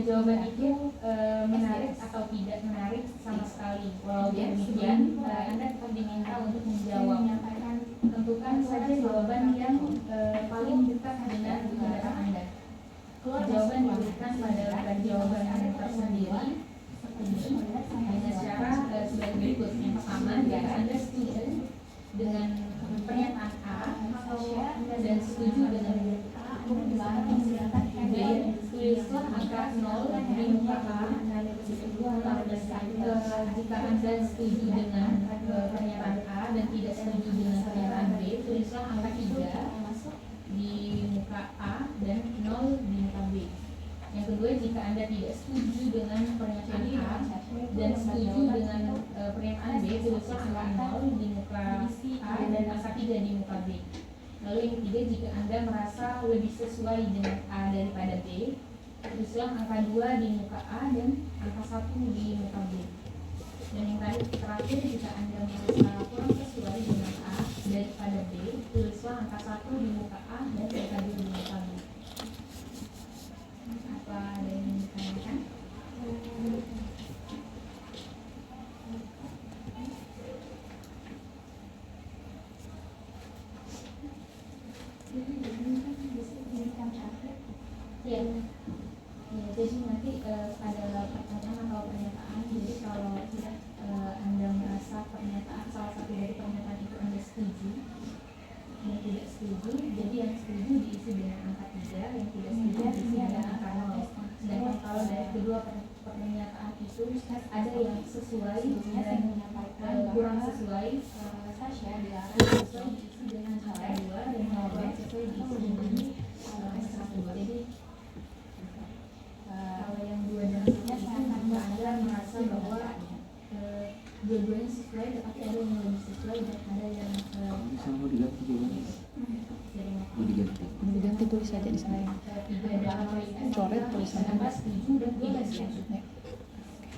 Jawaban itu menarik atau tidak menarik sama sekali. Walau demikian, Anda tetap diminta untuk menjawab. Tentukan saja jawaban yang paling dekat dengan pendapat Anda. Jawaban diberikan pada lembar jawaban Anda tersendiri dengan cara sebagai berikut. Yang pertama, jika Anda setuju dengan pernyataan A dan setuju dengan B, tulislah angka 0 di muka A. Jika Anda setuju dengan pernyataan A dan tidak setuju dengan pernyataan B, tulislah angka 3 di muka A dan 0 di muka B. Yang kedua, jika Anda tidak setuju dengan pernyataan A dan setuju dengan pernyataan B, tulislah angka 0 di muka A dan angka 3 di muka B. Lalu yang ketiga, jika Anda merasa lebih sesuai dengan A daripada B, tulislah angka 2 di muka A dan angka 1 di muka B. Dan yang terakhir, jika Anda merasa kurang sesuai dengan A daripada B, tulislah angka 1 di muka A dan angka 2 di muka B. Apa ada yang ditanyakan? Ya, jadi nanti ada pertanyaan atau pernyataan. Jadi kalau Anda merasa pernyataan salah satu dari pernyataan itu Anda setuju, Anda tidak setuju, jadi yang setuju diisi dengan angka 3, yang tidak setuju diisi dengan angka 0. Sedangkan kalau dari kedua pernyataan itu ada yang sesuai dan kurang sesuai, Sasha dilarang diisi dengan angka 2 tulis aja di sana ya. Coret tulisan Anda. Ya.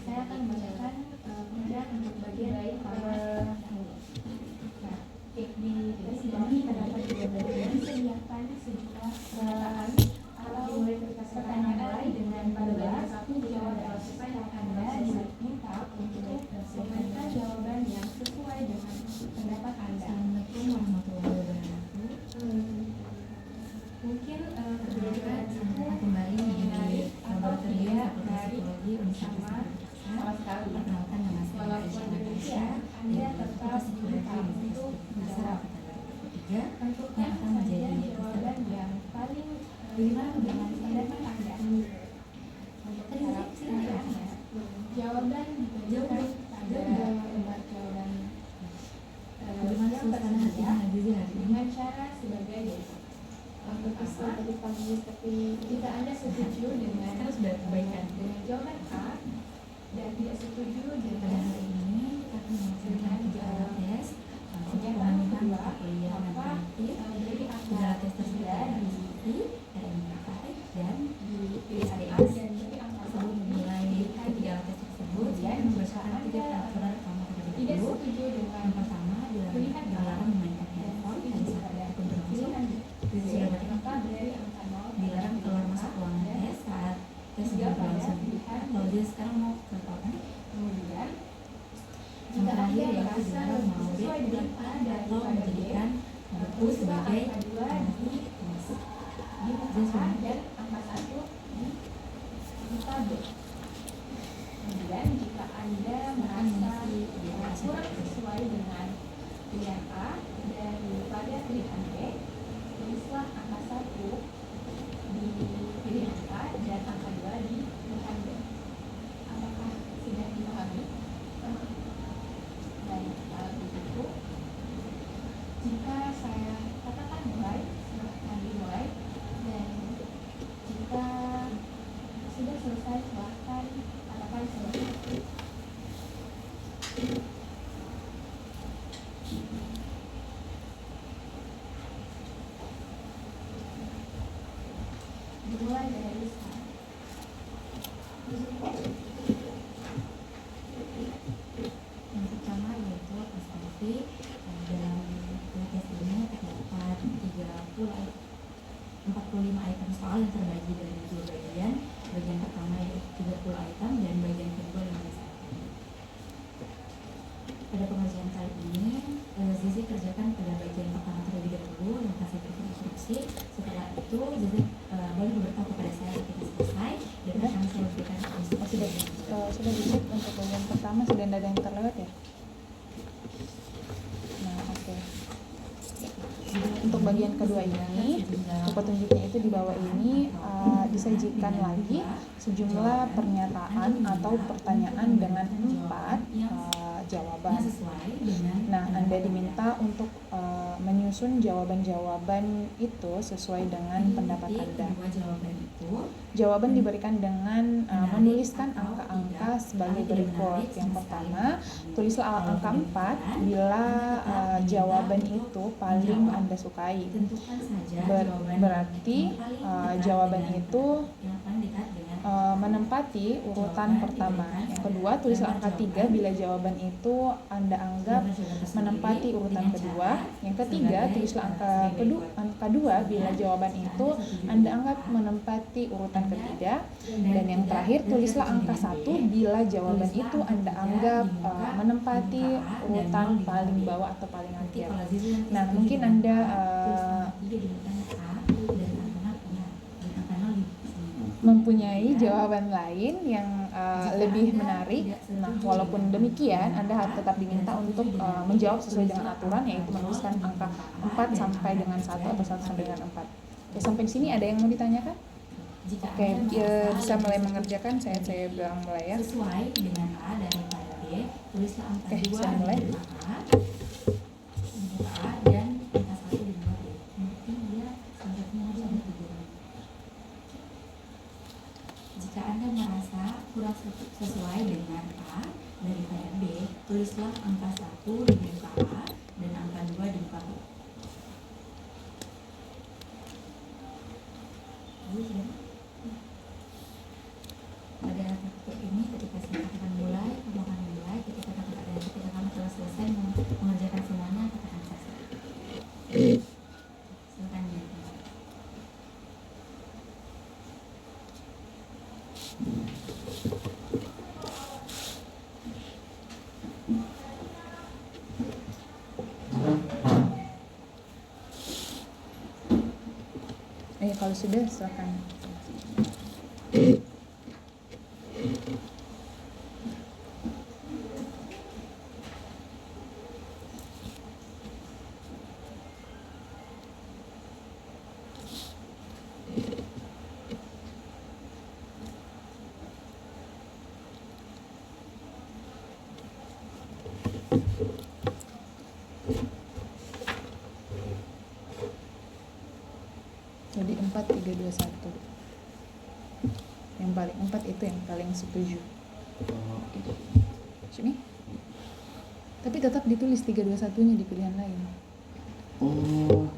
Saya akan membacakan pengerjaan untuk bagian di sini terdapat juga bagian sediakan sejumlah pernyataan atau pertanyaan dengan pada satu jawaban supaya Anda diminta untuk memberikan jawaban yang sesuai dengan pendapat Anda. Assalamualaikum warahmatullahi wabarakatuh. Mungkin Kembali di laboratorium Fakultas Psikologi Universitas sama sekali. Perkenalkan nama saya Aisyah Natasha Anda dari tetap Fakultas diminta Psikologi untuk Universitas menjawab. Ketiga Tentukan yang akan saja menjadi jawaban yang paling bagaimana dengan pendapat Anda. Untuk syaratnya, jawaban dibagikan pada lembar jawaban yang tersedia dengan cara sebagai berikut. Yang pertama, jika Anda setuju dengan jawaban A dan tidak setuju dengan hari ini kita akan melaksanakan 3 tes pernyataan kedua, kuliah maka nanti dari angka 3 tes tersebut tiga ada di di RMKI dan dipilih A dan dari angka sebelum memulai ketiga tes tersebut saya membacakan 3 peraturan utama terlebih tidak dahulu. setuju dengan Yang pertama dilarang memainkan handphone pada saat ataupun berlangsung. maka dari angka 0 Dilarang keluar masuk ruangan tes saat tes sedang berlangsung. Kalau dia sekarang mau ke toilet, kemudian yang jika terakhir Anda yaitu merasa dilarang mau sesuai dengan A dan atau menjadikan buku sebagai angka 2 alat tulis. di muka A dan angka 1 di tabel. Kemudian jika Anda merasa kurang sesuai dengan pilihan A daripada pilihan B, tulislah angka 1 di pilihan A dan angka 2 di pilihan B. Apakah sudah dipahami? Baik, kalau begitu, jika saya katakan mulai, silahkan dimulai. Dan jika sudah selesai, silahkan katakan selesai. Dimulai dari sekarang. Yang pertama yaitu perspektif. Dalam tes ini terdapat 45 item soal yang terbagi dari 2 bagian. Bagian pertama yaitu 30 item dan bagian kedua 15 item. Pada pengerjaan kali ini, Zizi kerjakan pada bagian pertama terlebih dahulu yang kasih berikan instruksi. Setelah itu Zizi boleh memberitahu kepada saya ketika selesai dan akan saya berikan instruksi. Sudah dicek untuk bagian pertama, sudah ada yang terlewat ya? Nah, oke. Untuk bagian kedua ini, petunjuknya itu di bawah ini disajikan lagi sejumlah pernyataan atau pertanyaan dengan 4 jawaban. Nah, Anda diminta untuk menyusun jawaban-jawaban itu sesuai dengan pendapat Anda. Jawaban diberikan dengan menuliskan angka-angka sebagai berikut. Yang pertama, tulislah angka 4 bila jawaban itu paling Anda sukai. Berarti jawaban itu menempati urutan pertama. Yang kedua, tulislah angka 3 bila jawaban itu Anda anggap menempati urutan kedua. Yang ketiga, tulislah angka 2 bila jawaban itu Anda anggap menempati urutan ketiga. Dan yang terakhir, tulislah angka 1 bila jawaban itu Anda anggap menempati urutan paling bawah atau paling akhir. Nah, mungkin Anda mempunyai jawaban lain yang lebih menarik. Nah, walaupun demikian, Anda harus tetap diminta untuk menjawab sesuai dengan aturan, yaitu menuliskan angka 4 sampai dengan 1 atau 1 sampai dengan 4. Ya, sampai di sini ada yang mau ditanyakan? Oke, bisa mulai mengerjakan. Saya bilang mulai ya. Sesuai dengan A daripada B, tulislah angka 2 bisa dimulai. di A dan angka 1 di bawah B. Mungkin dia contohnya harus ada 3. Jika Anda merasa kurang sesuai dengan A daripada B, tulislah angka 1 di muka A dan angka 2 di muka B. Silakan ya. Kalau sudah silakan. Jadi 4, 3, 2, 1. Yang paling 4 itu yang paling setuju. Cumi? Tapi tetap ditulis 3, 2, 1-nya di pilihan lain. Oh.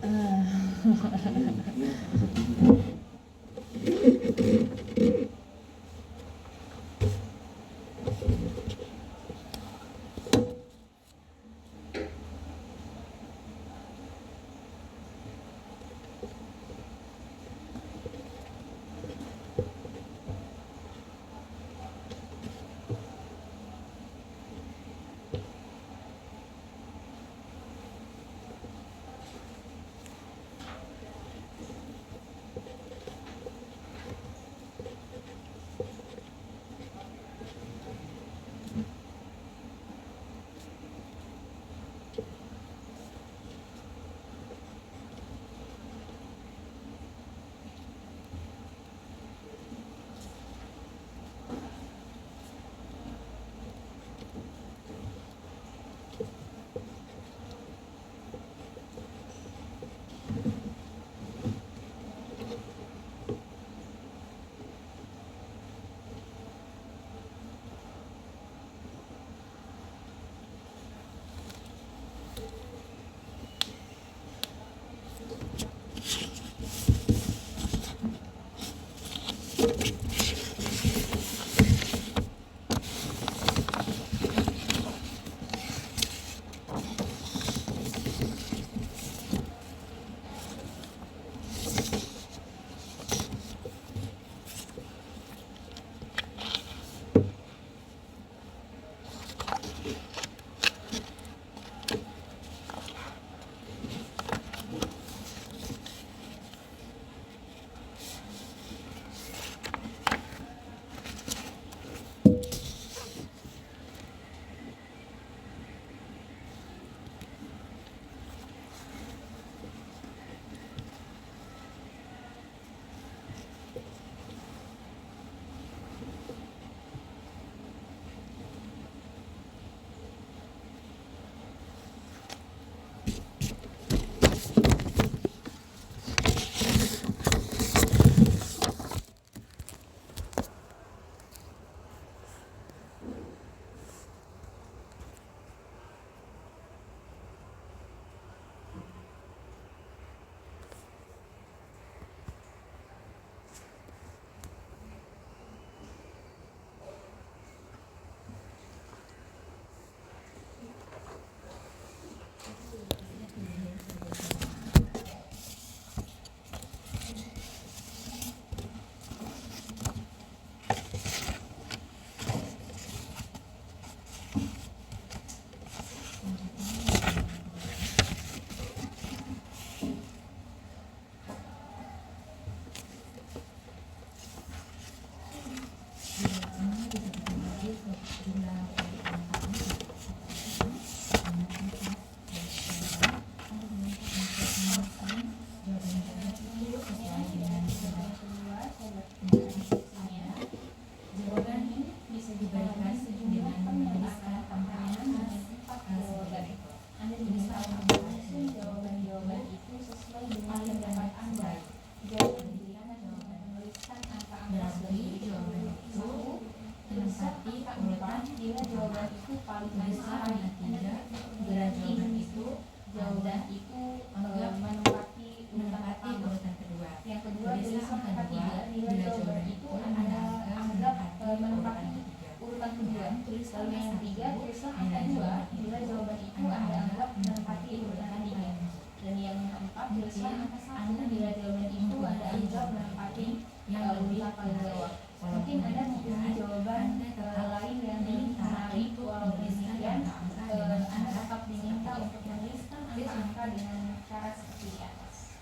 tulislah angka 1 bila jawaban itu ada anggap menempati urutan paling bawah. Mungkin Anda mempunyai jawaban lain yang menarik, walau demikian Anda tetap diminta untuk menuliskan angka dengan cara seperti di atas.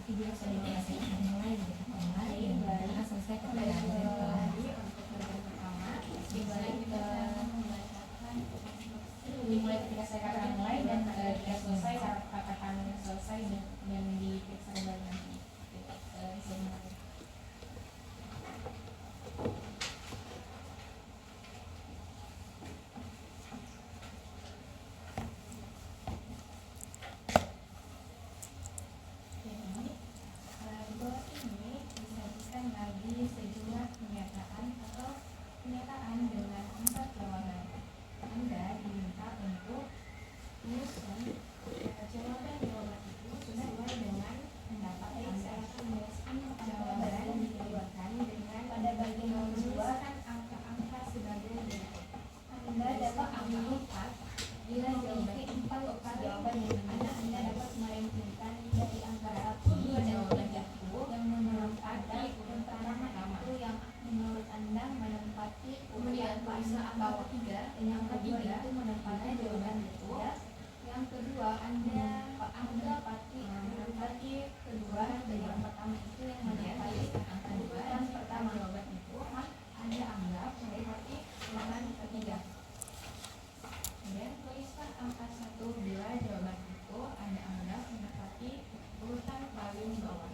Video selanjutnya mulai kita selesai dimulai ketika saya katakan mulai dan ketika selesai saya katakan selesai dan diperiksa kembali nanti. Disajikan lagi sejumlah pernyataan atau pernyataan dengan empat jawaban. Anda diminta untuk menyusun jawaban itu sesuai dengan pendapat Anda. Saya akan menjelaskan jawaban dikeluarkan dengan pada bagian nomor 2 angka-angka sebagai berikut. Anda dapat memilih 4 bila jawaban 4 jawaban yang mana Anda dapat merancangkan dari angka 1 2 jawaban itu yang menempati urutan pertama itu yang menurut Anda menempati urutan paling bawah 3 dan yang kedua itu menempati jawaban itu. Yang kedua Anda menempati kedua dan yang pertama itu yang menempati angka 2 dan pertama jawaban itu Anda anggap menempati urutan ketiga. Kemudian tuliskan angka 1 bila jawaban itu Anda anggap menempati urutan paling bawah.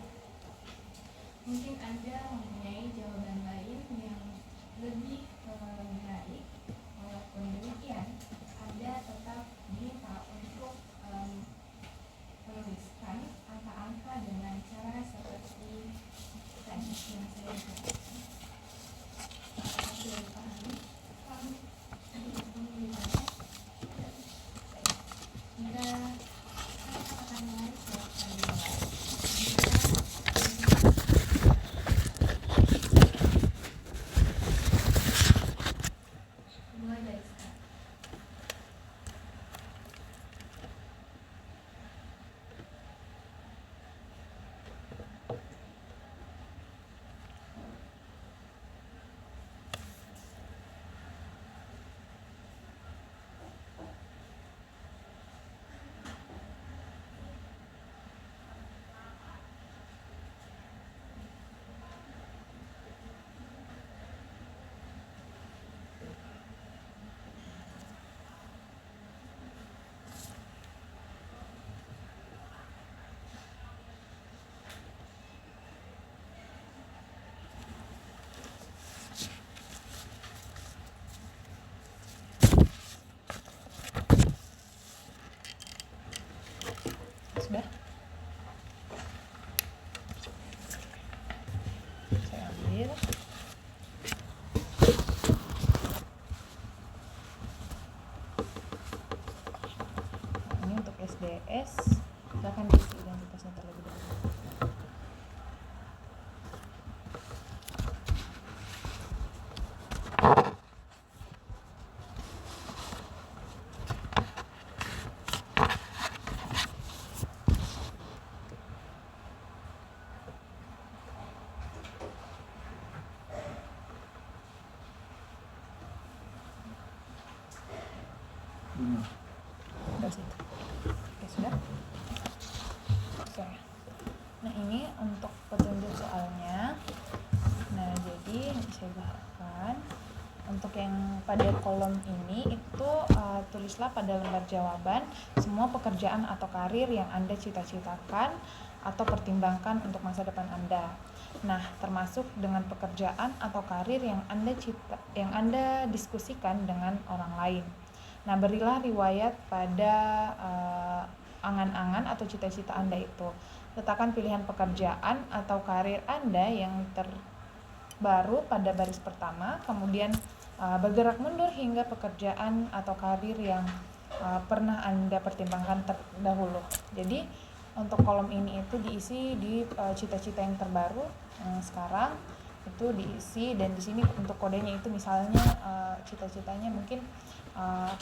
Mungkin Anda mempunyai jawaban lain yang lebih menarik, walaupun demikian Anda tetap diminta untuk menuliskan angka-angka dengan cara seperti tadi yang saya katakan. Jika akan mulai mulai dari sekarang. Sudah? Saya ambil. Nah, ini untuk SDS. Silakan diisi identitasnya terlebih dahulu. Dari situ. Oke, sudah? Oke. Nah, ini untuk petunjuk soalnya. Nah, jadi yang saya bahkan untuk yang pada kolom ini itu tulislah pada lembar jawaban semua pekerjaan atau karir yang Anda cita-citakan atau pertimbangkan untuk masa depan Anda. Nah, termasuk dengan pekerjaan atau karir yang Anda diskusikan dengan orang lain. Nah, berilah riwayat pada angan-angan atau cita-cita Anda itu. Letakkan pilihan pekerjaan atau karir Anda yang terbaru pada baris pertama, kemudian bergerak mundur hingga pekerjaan atau karir yang pernah Anda pertimbangkan terdahulu. Jadi, untuk kolom ini itu diisi di cita-cita yang terbaru sekarang itu diisi, dan di sini untuk kodenya itu misalnya cita-citanya mungkin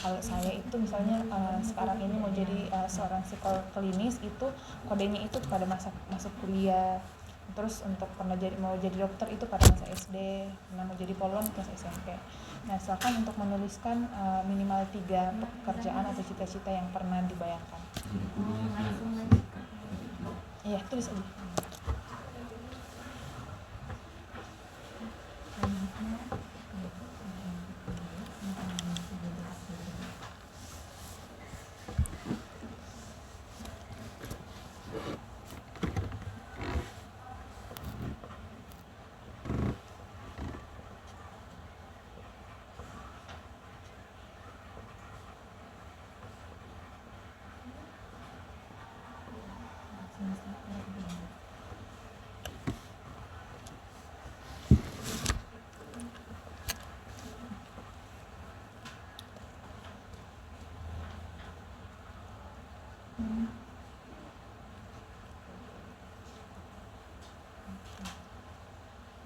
Kalau saya itu misalnya sekarang ini mau jadi seorang psikolog klinis, itu kodenya itu pada masa masuk kuliah. Terus untuk mau jadi dokter itu pada masa SD, mau jadi polwan pas SMP. Nah, silakan untuk menuliskan minimal 3 pekerjaan atau cita-cita yang pernah dibayangkan. Langsung lagi. Iya, tulis aja.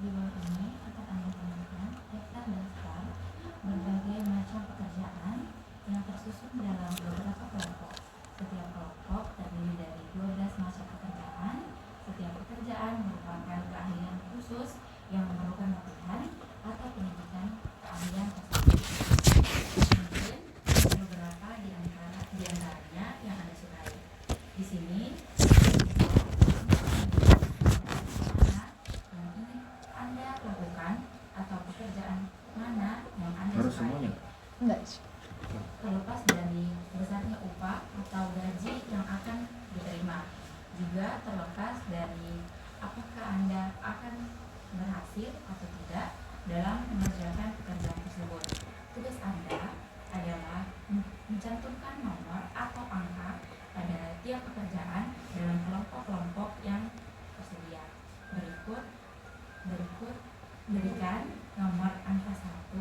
Di bawah ini akan Anda temukan daftar berbagai macam pekerjaan yang tersusun dalam beberapa kelompok. Setiap kelompok terdiri dari 12 macam pekerjaan. Setiap pekerjaan merupakan keahlian khusus yang memerlukan latihan atau pendidikan keahlian tersebut. Mungkin beberapa di antaranya yang Anda sukai. Di sini Anda lakukan atau pekerjaan mana yang Anda Harus sukai. semuanya? Enggak. Terlepas dari besarnya upah atau gaji yang akan diterima, juga terlepas dari apakah Anda akan berhasil atau tidak dalam mengerjakan pekerjaan tersebut. Tugas Anda adalah mencantumkan nomor atau angka pada tiap pekerjaan dalam kelompok-kelompok yang tersedia. Berikan nomor angka 1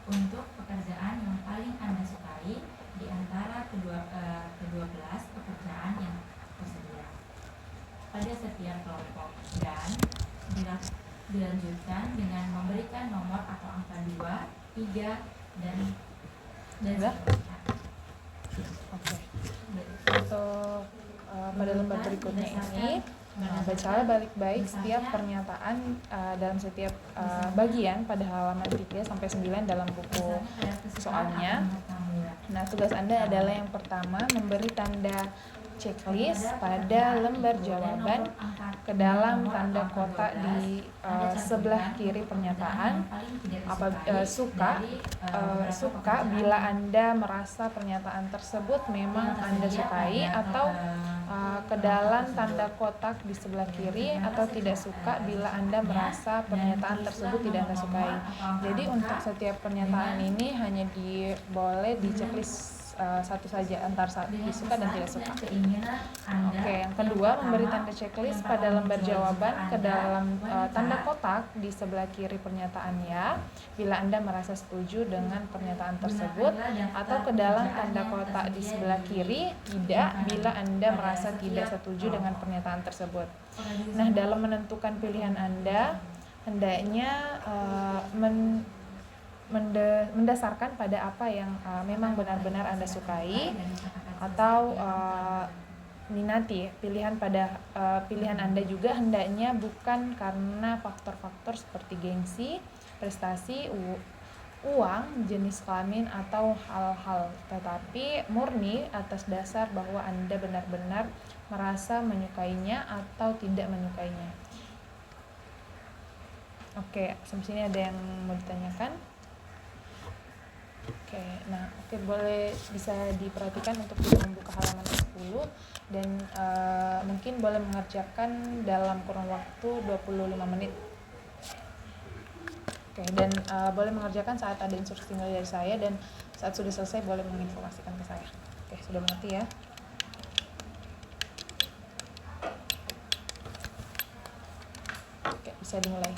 untuk pekerjaan yang paling Anda sukai di antara ke-12 pekerjaan yang tersedia pada setiap kelompok, dan dilanjutkan dengan memberikan nomor atau angka 2, 3, dan seterusnya. Oke. Untuk pada lembar berikutnya ini, bacalah balik-baik setiap pernyataan dalam setiap bagian pada halaman 3-9 dalam buku soalnya. Nah, tugas Anda adalah yang pertama, memberi tanda checklist pada lembar jawaban ke dalam tanda kotak di sebelah kiri pernyataan. Suka bila Anda merasa pernyataan tersebut memang Anda sukai, atau ke dalam tanda kotak di sebelah kiri, atau tidak suka bila Anda merasa pernyataan tersebut tidak Anda sukai. Jadi untuk setiap pernyataan ini hanya boleh di checklist satu saja, antara disuka dan tidak suka. Oke, yang kedua, memberi tanda checklist pada lembar jawaban ke dalam tanda kotak di sebelah kiri pernyataan ya, bila Anda merasa setuju dengan pernyataan tersebut, atau ke dalam tanda kotak di sebelah kiri tidak bila Anda merasa tidak setuju dengan pernyataan tersebut. Nah, dalam menentukan pilihan Anda, hendaknya mendasarkan pada apa yang memang benar-benar Anda sukai atau minati. Pilihan Anda juga hendaknya bukan karena faktor-faktor seperti gengsi, prestasi, uang, jenis kelamin, atau hal-hal, tetapi murni atas dasar bahwa Anda benar-benar merasa menyukainya atau tidak menyukainya. Oke, sampai sini ada yang mau ditanyakan? Oke, boleh bisa diperhatikan untuk membuka halaman 10 dan mungkin boleh mengerjakan dalam kurun waktu 25 menit. Oke, dan boleh mengerjakan saat ada instruksi dari saya, dan saat sudah selesai boleh menginformasikan ke saya. Oke, sudah mengerti ya? Oke, bisa dimulai.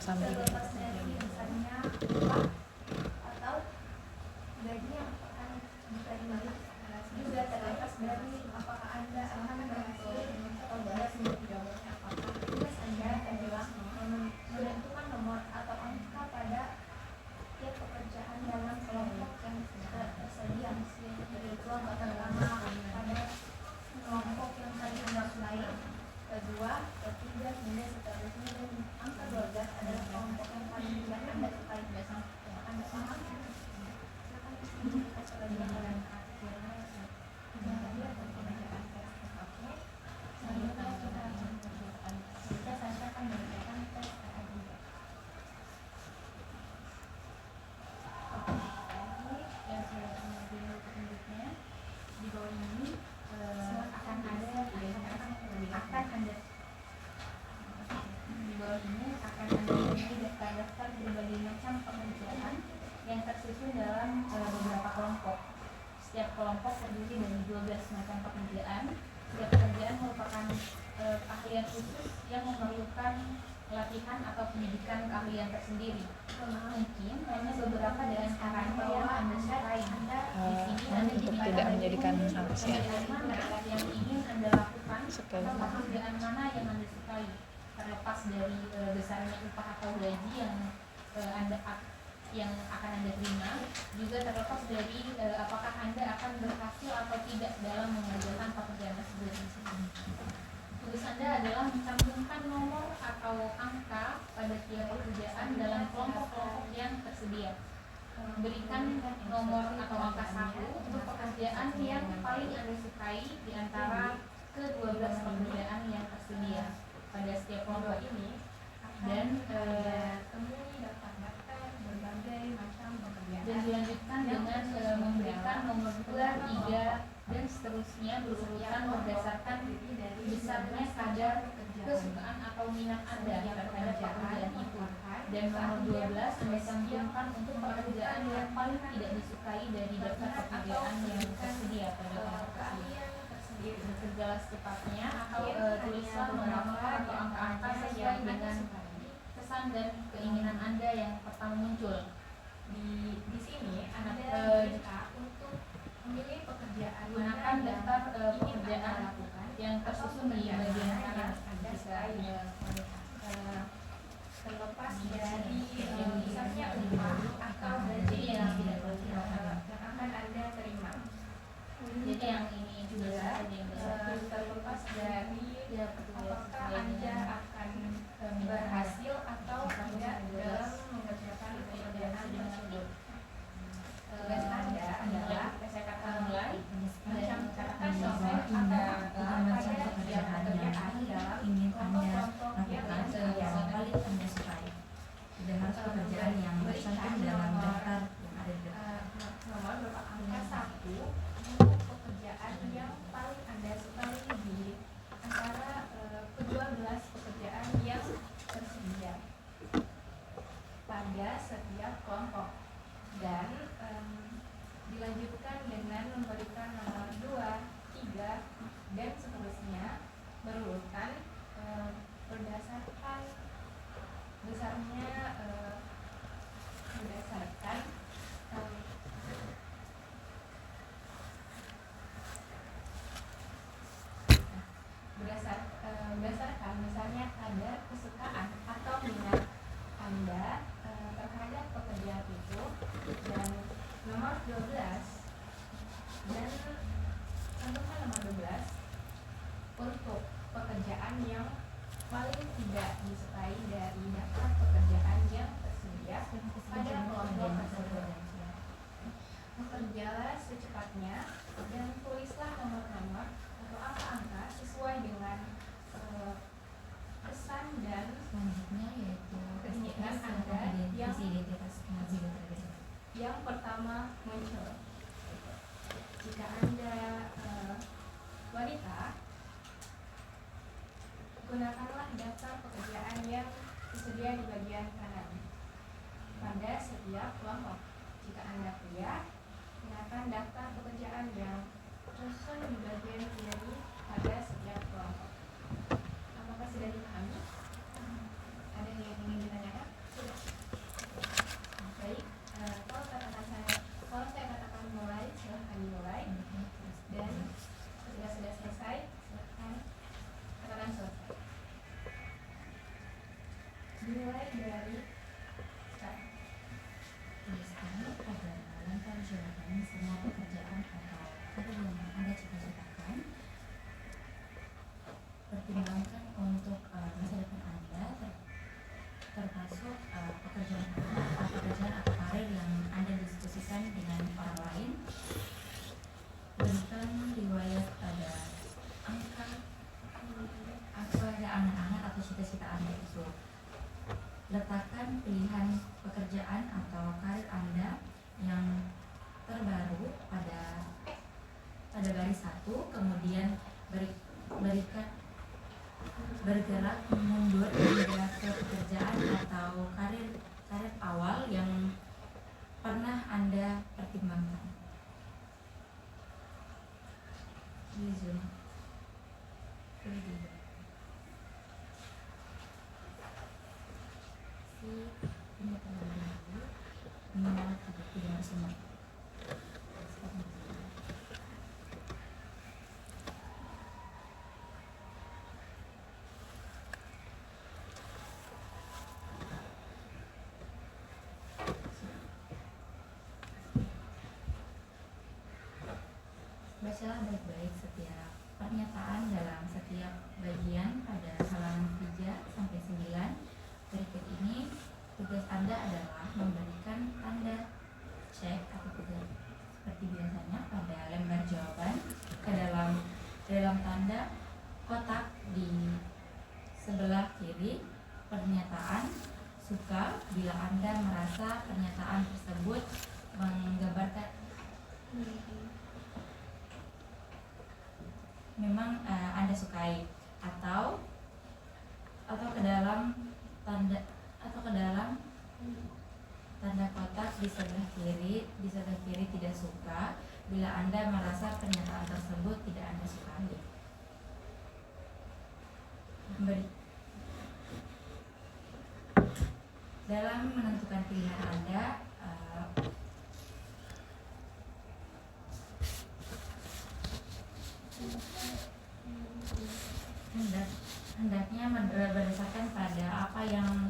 samping. Terlepas dari besarnya upah atau gaji yang akan diterima, juga terlepas dari apakah Anda akan berhasil atau tidak menjawabnya, apakah tugas Anda adalah menentukan nomor atau angka pada tiap pekerjaan dalam kelompok yang tersedia, yaitu angka pertama pada kelompok yang tadi Anda sukai, kedua, ketiga, hingga seterusnya, dan angka 12 adalah kelompok yang paling tidak Anda sukai. Anda paham? Kita sudah jalan akhirnya dia pekerjaan tes oke. Selanjutnya saya akan mengerjakan tes juga. Yang saya ambil petunjuknya di bawah ini akan ada di bawah ini akan ada daftar-daftar berbagai macam pekerjaan yang tersusun dalam beberapa kelompok. Setiap kelompok terdiri dari 12 macam pekerjaan. Setiap pekerjaan merupakan keahlian khusus yang memerlukan latihan atau pendidikan keahlian tersendiri. Mungkin hanya beberapa dari antaranya yang Anda sukai. Untuk tidak menjadikan ansia. Yang ingin Anda lakukan Sekali. atau pekerjaan mana yang Anda sukai, terlepas dari besarnya upah atau gaji yang akan Anda terima, juga terlepas dari apakah Anda akan berhasil atau tidak dalam mengerjakan pekerjaan tersebut. Tugas Anda adalah mencantumkan nomor atau angka pada tiap pekerjaan dalam kelompok-kelompok yang tersedia. Berikan nomor atau angka 1 untuk pekerjaan yang paling Anda sukai di antara ke-12 pekerjaan yang tersedia pada setiap kelompok ini, dan temui daftar-daftar berbagai macam pekerjaan. Dan dilanjutkan dengan memberikan nomor 2, 3, dan seterusnya berurutan berdasarkan besarnya kadar kesukaan atau minat Anda terhadap pekerjaan itu. Dan nomor 12 Anda cantumkan untuk pekerjaan yang paling tidak disukai dari daftar pekerjaan yang tersedia pada kelompok tersebut. Bekerjalah secepatnya atau tulislah nomor atau angka-angka sesuai dengan kesan dan keinginan Anda yang pertama muncul. Di sini Anda diminta untuk memilih pekerjaan gunakan daftar pekerjaan yang tersusun di bagian kanan Anda terlepas dari besarnya upah atau gaji yang akan Anda terima. Jadi yang ini juga terlepas dari apakah Anda akan berhasil atau tidak dalam mengerjakan pekerjaan tersebut. Tugas Anda adalah saya katakan mulai mencatatkan sampai pada tiap pekerjaan dalam ingin Anda kelompok yang lakukan yang paling Anda sukai. Tidak harus pekerjaan yang tercantum dalam daftar yang ada di depan. Nomor berapa angka 1 untuk pekerjaan yang paling Anda sukai di antara ke-12 pekerjaan yang tersedia pada setiap kelompok, dan dilanjutkan dengan memberikan nomor 2, 3, dan seterusnya berurutan berdasarkan besarnya berdasarkan berdasarkan misalnya kadar kesukaan atau minat Anda terhadap pekerjaan itu, dan nomor 12 dan cantumkan nomor 12 untuk pekerjaan yang paling tidak disukai dari daftar pekerjaan yang tersedia pada kelompok tersebut. Bekerjalah secepatnya dan tulislah nomor-nomor atau angka-angka sesuai dengan kesan dan Selanjutnya yaitu keinginan Anda yang pertama muncul. Jika Anda wanita, gunakanlah daftar pekerjaan yang tersedia di bagian kanan pada setiap kelompok. Jika Anda pria, gunakan daftar pekerjaan yang tersusun di bagian kiri pada setiap kelompok. Apakah sudah dipahami? Ada yang ingin ditanyakan? Dimulai dari sekarang. Tuliskan pada lembar jawaban semua pekerjaan atau karir yang Anda cita-citakan. Pertimbangkan untuk masa depan Anda, termasuk pekerjaan atau karir yang Anda diskusikan dengan orang lain. Berikan riwayat pada angka angan-angan atau cita-cita Anda itu. Letakkan pilihan pekerjaan atau karir Anda yang terbaru pada baris 1, kemudian bergerak mundur hingga ke pekerjaan atau karir awal yang pernah Anda pertimbangkan. Di Zoom. Ini terlebih dahulu minimal 35 semua. Bacalah baik-baik setiap pernyataan dalam setiap bagian pada halaman 3 sampai 9. Berikut ini tugas Anda adalah memberikan tanda cek atau tidak seperti biasanya pada lembar jawaban ke dalam tanda kotak di sebelah kiri pernyataan suka bila Anda merasa pernyataan tersebut menggambarkan memang Anda sukai, atau ke dalam tanda kotak di sebelah kiri tidak suka bila Anda merasa pernyataan tersebut tidak Anda sukai. Dalam menentukan pilihan Anda, hendaknya berdasarkan pada apa yang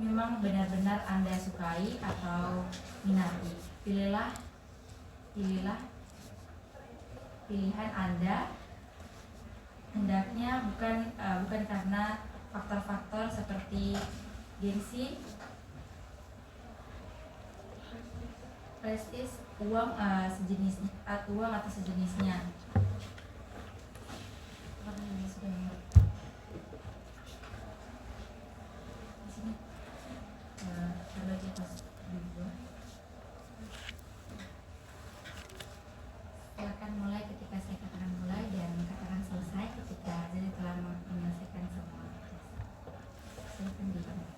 memang benar-benar Anda sukai atau minati. Pilihlah pilihan Anda hendaknya bukan karena faktor-faktor seperti gengsi, prestis, uang atau sejenisnya. Di sini kalau di atas dulu. Silakan mulai ketika saya katakan mulai dan katakan selesai ketika jadi telah menyelesaikan semua. Silakan dimulai.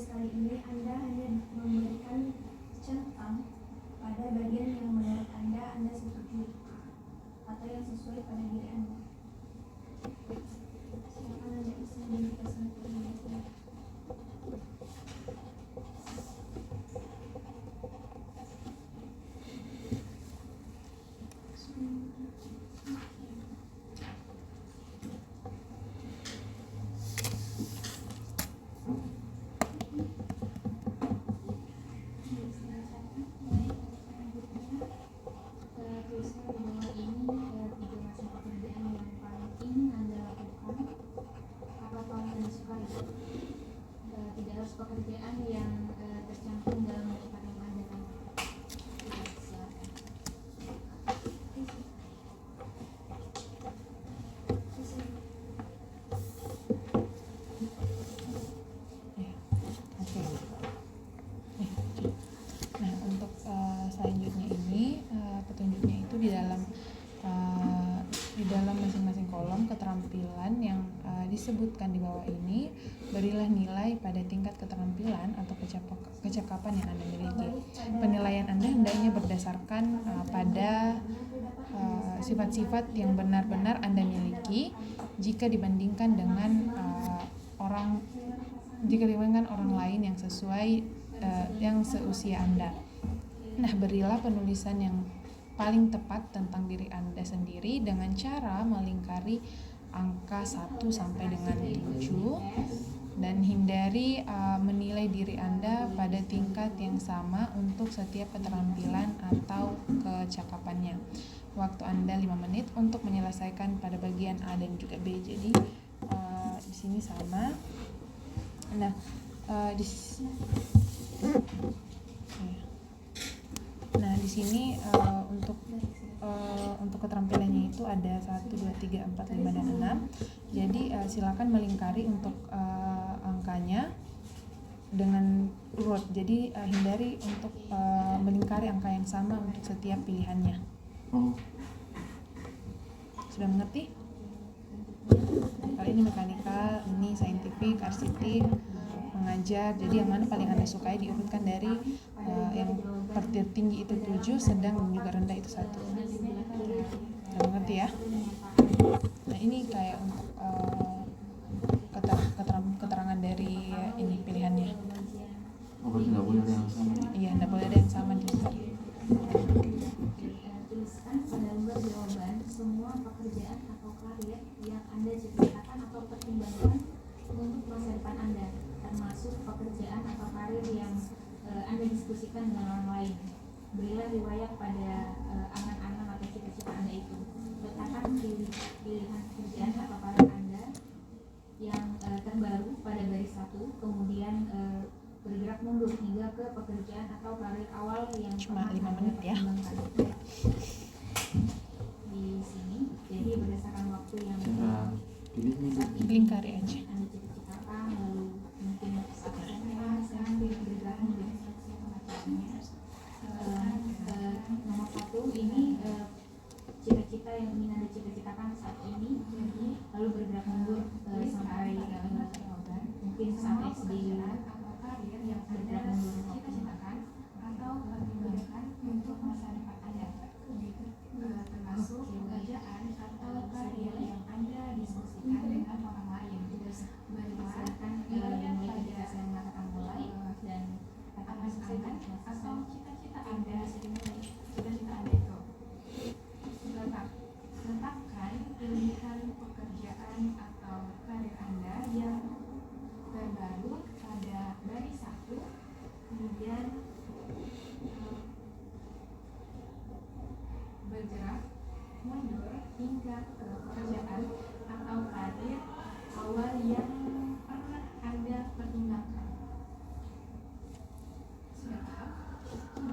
tugas kali ini Anda hanya memberikan centang pada bagian yang menurut Anda setuju atau yang sesuai pada diri Anda. Silakan Anda isi identitas Anda. Pekerjaan yang tercantum dalam daftar yang Anda kan. Nah, untuk selanjutnya ini petunjuknya itu di dalam masing-masing kolom keterampilan yang disebutkan di bawah ini, berilah nilai pada tingkat keterampilan atau kecakapan yang Anda miliki. Penilaian Anda hendaknya berdasarkan pada sifat-sifat yang benar-benar Anda miliki jika dibandingkan dengan orang lain yang sesuai yang seusia Anda. Nah, berilah penulisan yang paling tepat tentang diri Anda sendiri dengan cara melingkari angka 1 sampai dengan 7 dan hindari menilai diri Anda pada tingkat yang sama untuk setiap keterampilan atau kecakapannya. Waktu Anda 5 menit untuk menyelesaikan pada bagian A dan juga B. Jadi di sini sama. Nah, di sini untuk keterampilannya itu ada 1, 2, 3, 4, 5, dan 6. Jadi silakan melingkari untuk angkanya dengan urut. Jadi hindari untuk melingkari angka yang sama untuk setiap pilihannya. Sudah mengerti? Kali ini mekanikal, ini saintifik, arsitek, mengajar. Jadi yang mana paling Anda sukai diurutkan dari yang tertinggi itu 7, sedang dan juga rendah itu 1. Sudah mengerti ya? Nah, ini kayak untuk keterangan dari ini pilihannya. Berarti nggak boleh ada yang sama? Iya, nggak boleh ada yang sama di sini. Tuliskan pada lembar jawaban semua pekerjaan atau karir yang Anda cita-citakan atau pertimbangkan untuk masa depan Anda, termasuk pekerjaan atau karir yang Anda diskusikan dengan orang lain. Berilah riwayat pada angan-angan atau cita-cita Anda itu. Letakkan pilihan pekerjaan atau karir Anda yang terbaru pada baris 1, kemudian bergerak mundur hingga ke pekerjaan atau karir awal yang cuma 5 menit ya. Di sini, jadi berdasarkan waktu yang lingkari aja. Anda cita-citakan, lalu mungkin sekarang bergerak mundur. Nomor 1 ini cita-cita yang ingin Anda cita-citakan saat ini, lalu bergerak mundur sampai mungkin sampai SD atau karir yang bergerak mundur cita-citakan atau pertimbangkan untuk masa depan Anda, termasuk pekerjaan atau karir yang Anda diskusikan dengan orang lain. Berdasarkan yang pada saya mengatakan mulai dan katakan angan atau cita-cita Anda itu. Letakkan pilihan pekerjaan atau karir Anda yang terbaru pada baris 1, kemudian bergerak mundur hingga ke pekerjaan atau karir awal yang pernah Anda pertimbangkan. Silakan dibuat.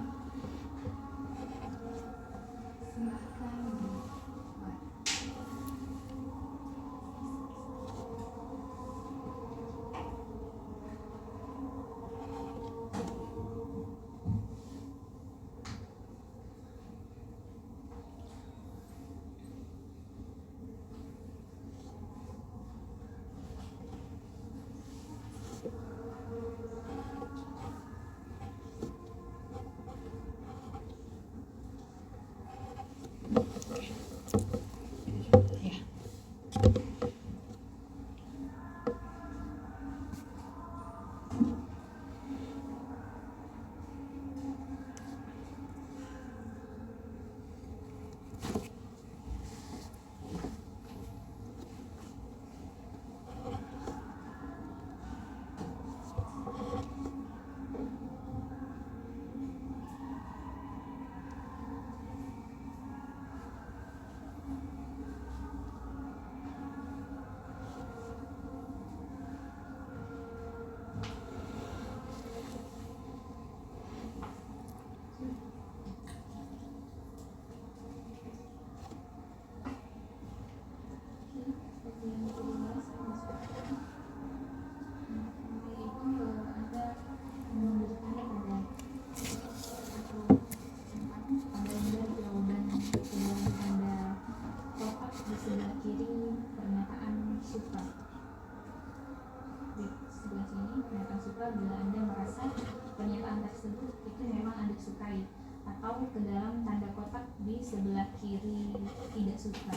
bila Anda merasa pernyataan tersebut itu memang Anda sukai, atau ke dalam tanda kotak di sebelah kiri tidak suka.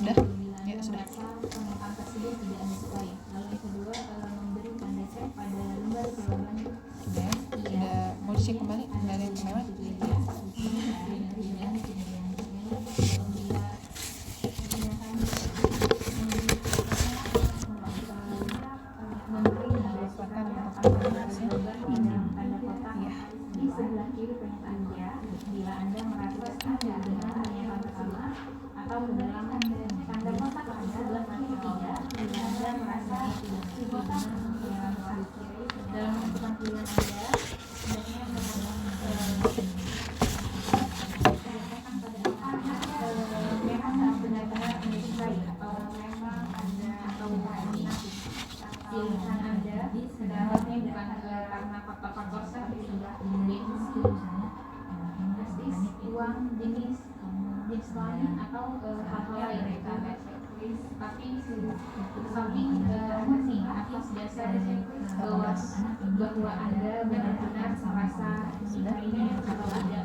Udah? Bila Ya, Anda sudah. merasa pernyataan tersebut tidak Anda sukai. Lalu yang kedua, memberi tanda cek pada lembar jawaban Sudah ya? Sudah mau dicek kembali? Nggak ada yang kelewat? Di sebelah kiri pernyataan dia, bila Anda merasa ada dengan pernyataan pertama, atau ke dalam tanda kotak di sebelah kiri tidak, bila Anda merasa tidak setuju dengan pernyataan kiri dalam menentukan pilihan Anda, hendaknya memang benar-benar menyukai atau memang Anda atau minat pilihan Anda, dalamnya bukan karena faktor-faktor seperti prestis, uang, jenis kelamin atau hal-hal lain tapi atas dasar bahwa Anda benar-benar merasa menyukainya atau tidak.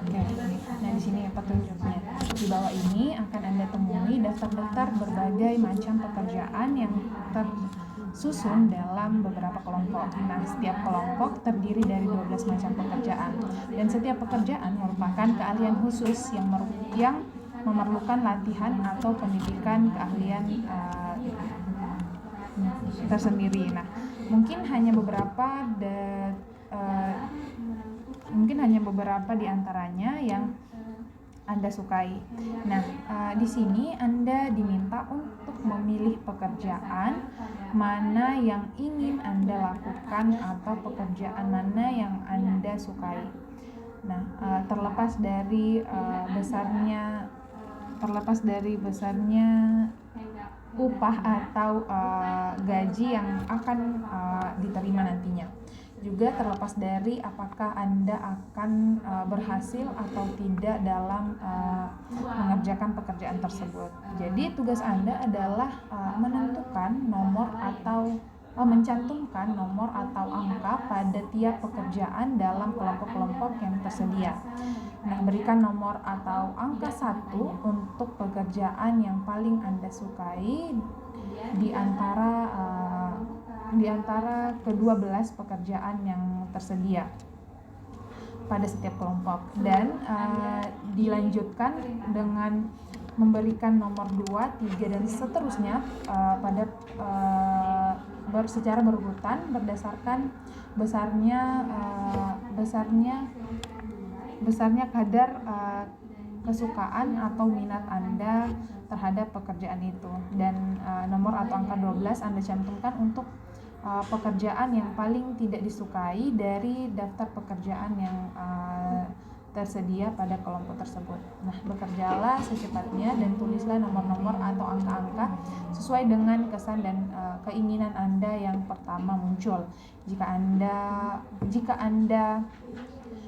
Nah, di sini petunjuknya. Di bawah ini akan Anda temui daftar-daftar berbagai macam pekerjaan yang tersusun dalam beberapa kelompok. Nah, setiap kelompok terdiri dari 12 macam pekerjaan. Dan setiap pekerjaan merupakan keahlian khusus yang memerlukan latihan atau pendidikan keahlian tersendiri. Nah, mungkin hanya beberapa di antaranya yang Anda sukai. Nah, di sini Anda diminta untuk memilih pekerjaan mana yang ingin Anda lakukan atau pekerjaan mana yang Anda sukai. Nah, terlepas dari besarnya upah atau gaji yang akan diterima nantinya. Juga terlepas dari apakah Anda akan berhasil atau tidak dalam mengerjakan pekerjaan tersebut. Jadi tugas Anda adalah mencantumkan nomor atau angka pada tiap pekerjaan dalam kelompok-kelompok yang tersedia. Nah, berikan nomor atau angka 1 untuk pekerjaan yang paling Anda sukai di antara ke-12 pekerjaan yang tersedia pada setiap kelompok, dan dilanjutkan dengan memberikan nomor 2, 3 dan seterusnya secara berurutan berdasarkan besarnya kadar kesukaan atau minat Anda terhadap pekerjaan itu. Dan nomor atau angka 12 Anda cantumkan untuk pekerjaan yang paling tidak disukai dari daftar pekerjaan yang tersedia pada kelompok tersebut. Nah, bekerjalah secepatnya dan tulislah nomor-nomor atau angka-angka sesuai dengan kesan dan keinginan Anda yang pertama muncul. Jika Anda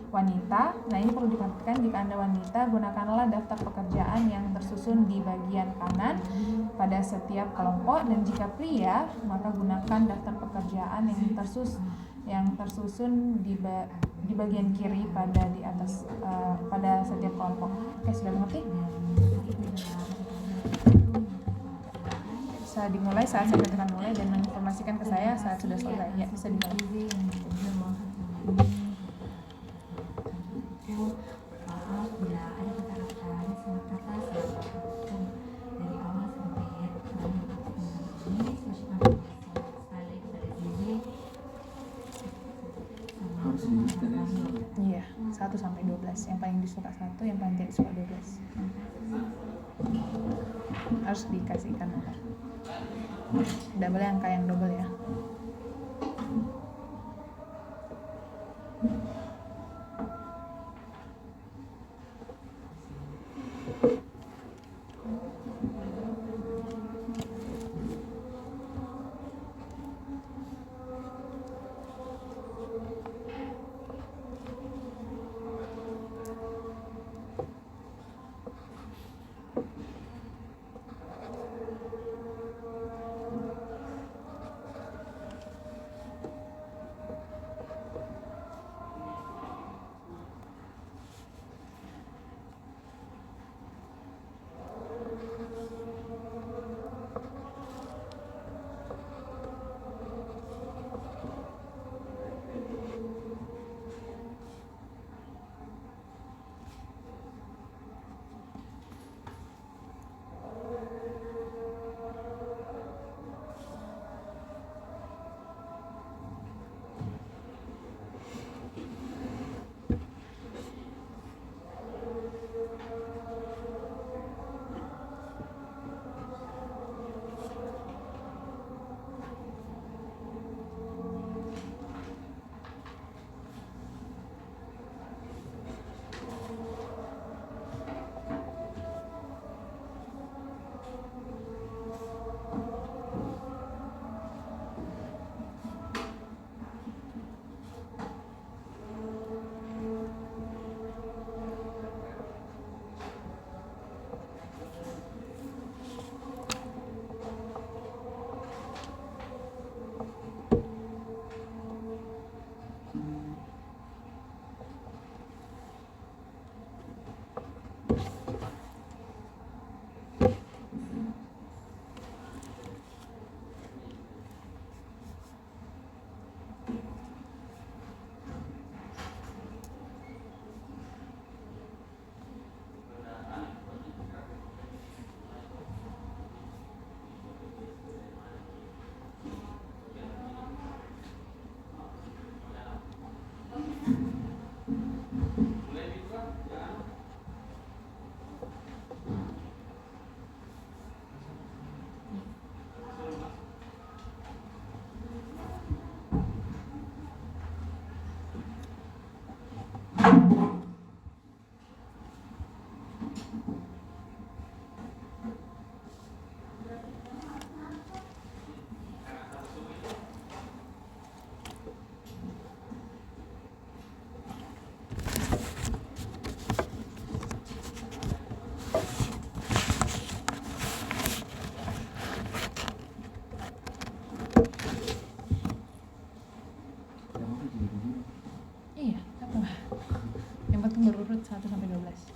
wanita, nah ini perlu diperhatikan, jika Anda wanita, gunakanlah daftar pekerjaan yang tersusun di bagian kanan pada setiap kelompok, dan jika pria, maka gunakan daftar pekerjaan yang tersusun di bagian kiri di atas pada setiap kelompok. Oke, sudah mengerti? Bisa dimulai saat saya katakan mulai dan menginformasikan ke saya saat sudah selesai. Ya, bisa dimulai. Iya, 1 sampai 12. Yang paling disuka 1, yang paling tidak disuka 12. Harus dikasihkan nomor. Tidak boleh angka yang double ya. Yang apa jadi begini? Iya, apa? Yang penting berurut 1 sampai 12.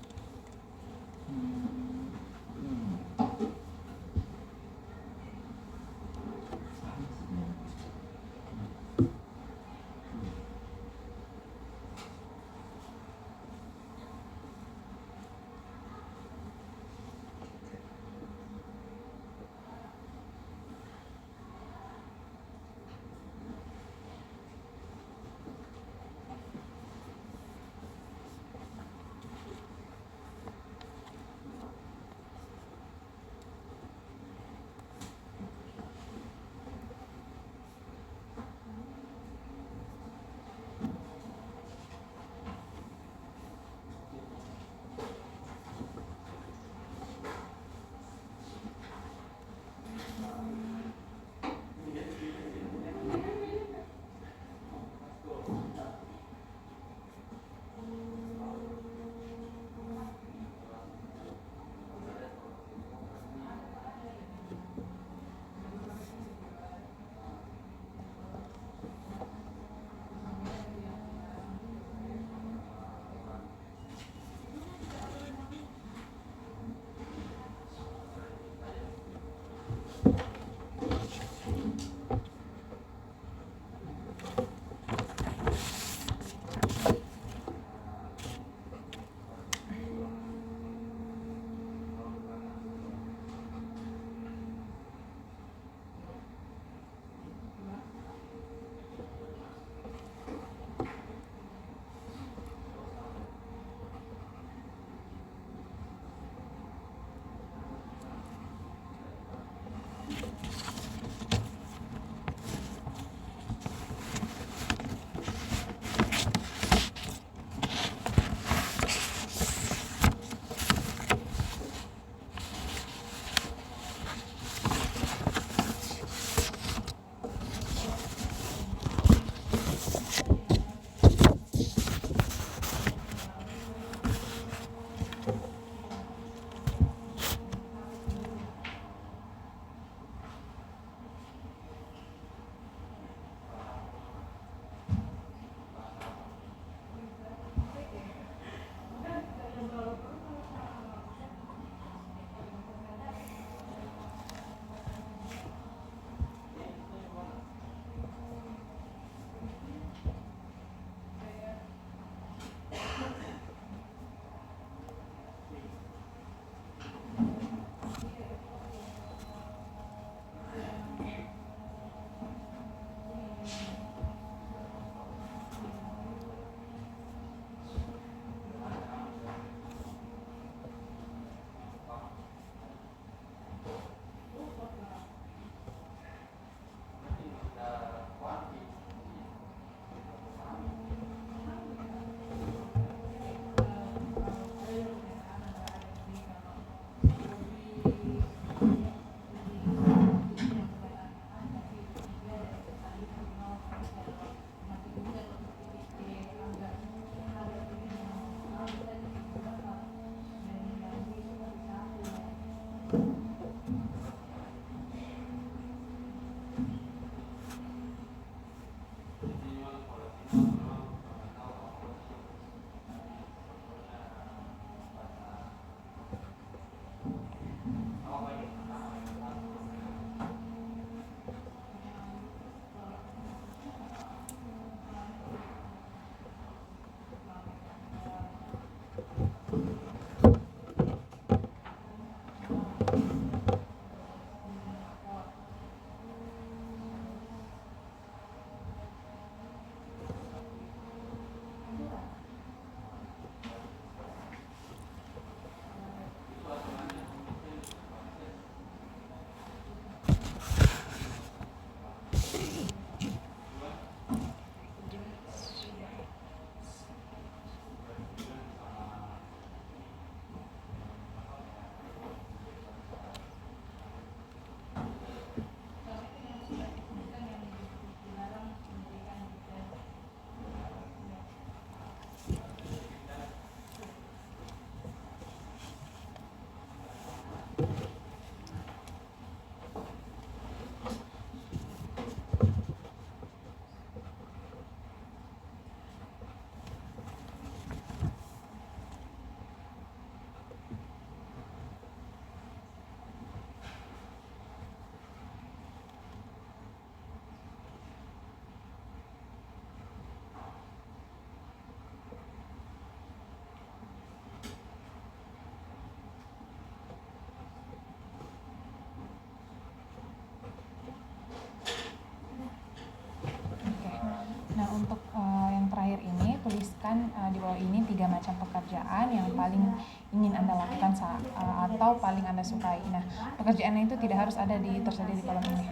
macam pekerjaan yang paling ingin Anda lakukan atau paling Anda sukai. Nah, pekerjaannya itu tidak harus tersedia di kolom ini.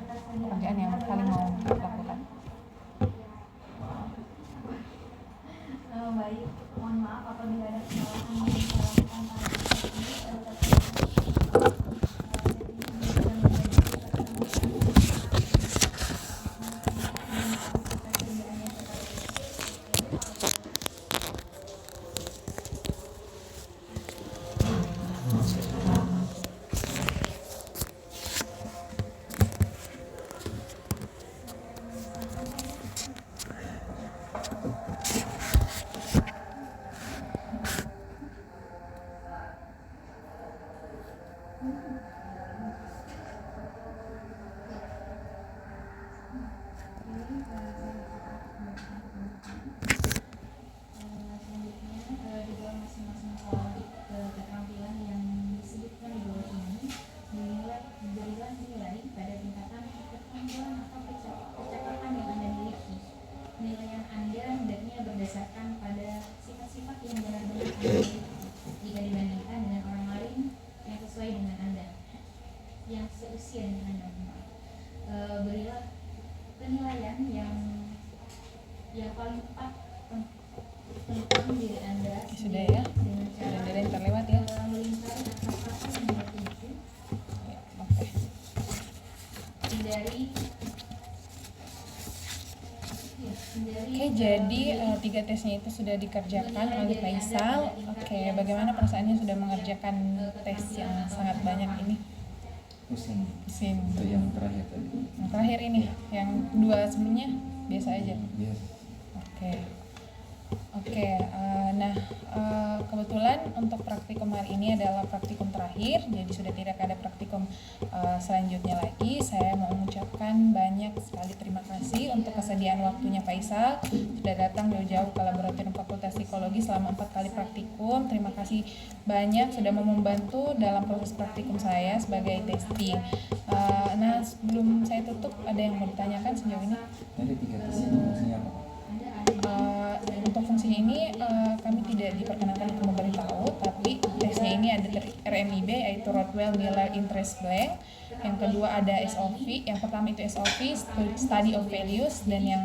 Pekerjaan yang paling mau lakukan. Baik, mohon maaf apabila ada kesalahan yang saya lakukan pada selanjutnya di dalam masing-masing kolom keterampilan yang disebutkan di bawah ini berilah nilai pada tingkatan keterampilan atau percakapan yang Anda miliki. Penilaian Anda hendaknya berdasarkan pada sifat-sifat yang benar-benar Anda miliki jika dibandingkan dengan orang lain yang sesuai dengan Anda, yang seusia dengan Anda. Berilah penilaian yang paling tepat tentang diri Anda Sudah ya? dengan cara Sudah ada yang terlewat ya? melingkari kata-kata yang Anda tuju. Ya, oke. Hindari Oke, jadi 3 tesnya itu sudah dikerjakan oleh Faisal. Oke, bagaimana perasaannya sudah mengerjakan tes yang sangat banyak ini? Pusing. Pusing. Itu yang terakhir tadi. Yang terakhir ini, yang 2 sebelumnya biasa aja. Biasa. Oke, nah kebetulan untuk praktikum hari ini adalah praktikum terakhir, jadi sudah tidak ada praktikum selanjutnya lagi. Saya mau mengucapkan banyak sekali terima kasih untuk kesediaan waktunya Faisal, sudah datang jauh-jauh ke Laboratorium Fakultas Psikologi selama 4 kali praktikum. Terima kasih banyak sudah mau membantu dalam proses praktikum saya sebagai testing. Nah, sebelum saya tutup, ada yang mau ditanyakan sejauh ini? Tadi 3 tes itu fungsinya apa? Untuk fungsinya ini kami tidak diperkenankan untuk memberitahu, tapi tesnya ini ada dari RMIB, yaitu Rothwell Miller Interest Blank. Yang kedua ada SOV, yang pertama itu SOV, Study of Values, dan yang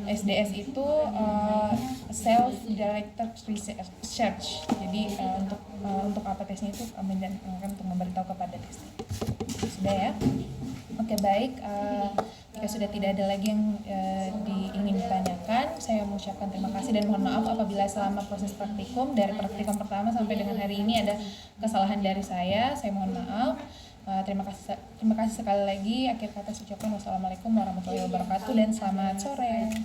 SDS itu Self Directed Research. Jadi untuk apa tesnya itu kami akan untuk memberitahu kepada tesnya. Sudah ya? Oke, baik. Jika sudah tidak ada lagi yang ingin ditanyakan, saya mengucapkan terima kasih dan mohon maaf apabila selama proses praktikum dari praktikum pertama sampai dengan hari ini ada kesalahan dari saya. Saya mohon maaf. Terima kasih sekali lagi. Akhir kata saya ucapkan wassalamualaikum warahmatullahi wabarakatuh dan selamat sore.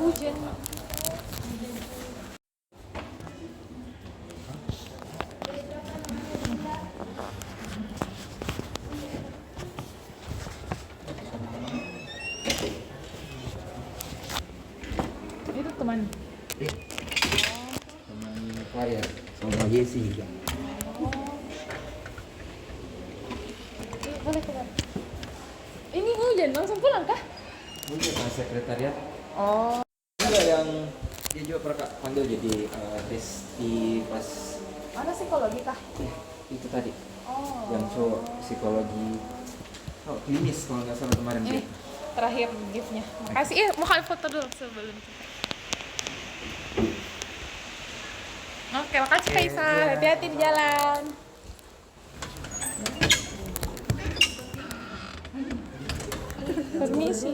Hujan. Itu teman. Teman Faria sama Jesse juga. Boleh keluar. Ini hujan, langsung pulang kah? Mungkin ke sekretariat. Oh. Juga yang dia juga pernah panggil jadi tes di pas Mana psikologi kah? itu tadi Oh. yang cowok psikologi klinis kalau nggak salah kemarin Ini tuh. terakhir giftnya. Makasih. Mohon foto dulu sebelum. Oke, makasih Faisal. Hati-hati di jalan. Permisi.